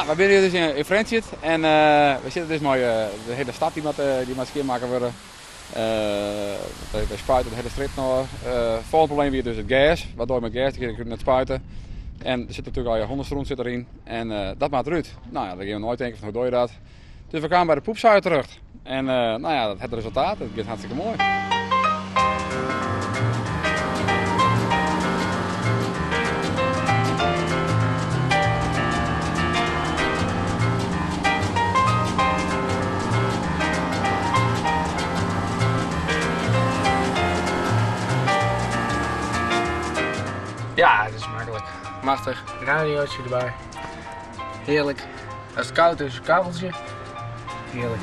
Nou, we zijn hier dus in Friendship en we zitten dus mooi de hele stad die moet schoonmaken worden. We spuiten de hele streep nog. Volgende probleem weer dus het gas, waardoor met gas kun je net spuiten. En er zit natuurlijk al je hondenstroom zit erin en dat maakt eruit. Nou ja, dan gaan we nooit denken van hoe doe je dat. Dus we kwamen bij de poepzuiger terug. En nou ja, het resultaat, het gaat hartstikke mooi. Ja, het is makkelijk. Machtig. Radiootje erbij. Heerlijk. Als het koud is, een kabeltje. Heerlijk.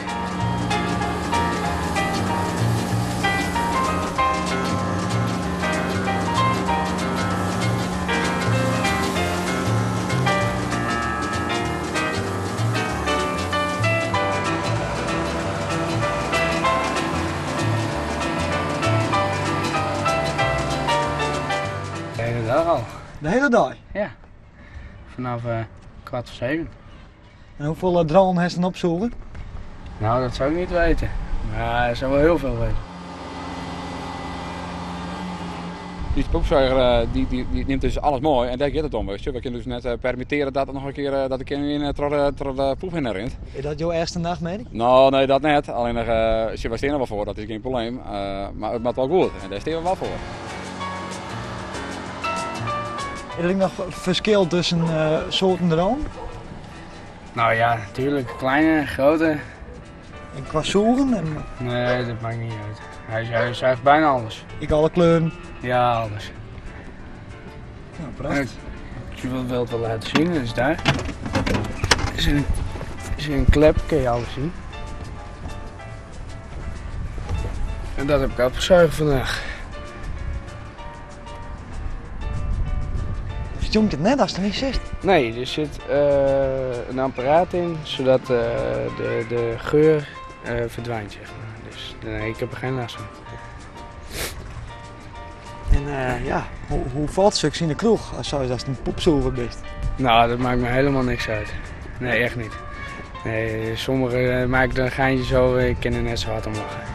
De hele dag al. De hele dag? Ja. Vanaf 6:15. En hoeveel dronen heeft dan opzoeken? Nou, dat zou ik niet weten. Maar er zou wel heel veel weten. Die poepzuiger die neemt dus alles mooi en daar gaat het om. Weet je. We kunnen dus net permitteren dat er nog een keer dat ik in de poep in rent. Is dat jouw eerste nachtmerrie? Nou, nee, dat net. Alleen nog, we staan er wel voor, dat is geen probleem. Maar het maakt wel goed en daar staan we wel voor. Is er nog verschil tussen soorten drone? Nou ja, natuurlijk. Kleine, grote. En qua soeren? En Nee, dat maakt niet uit. Hij zuigt bijna alles. ik alle kleuren? Ja, alles. Nou, En prachtig. als je wil het wel laten zien, dat is daar. Is een klep, kun je alles zien. En dat heb ik opgezuigd vandaag. Stonk het net als het er niet zit? Nee, er zit een apparaat in, zodat de geur verdwijnt, zeg maar. Dus nee, ik heb er geen last van. En ja, hoe valt zulks in de kroeg als je een poepzoever bent? Nou, dat maakt me helemaal niks uit. Nee, echt niet. Nee, sommigen maken er een geintje zo, ik kan er net zo hard om lachen.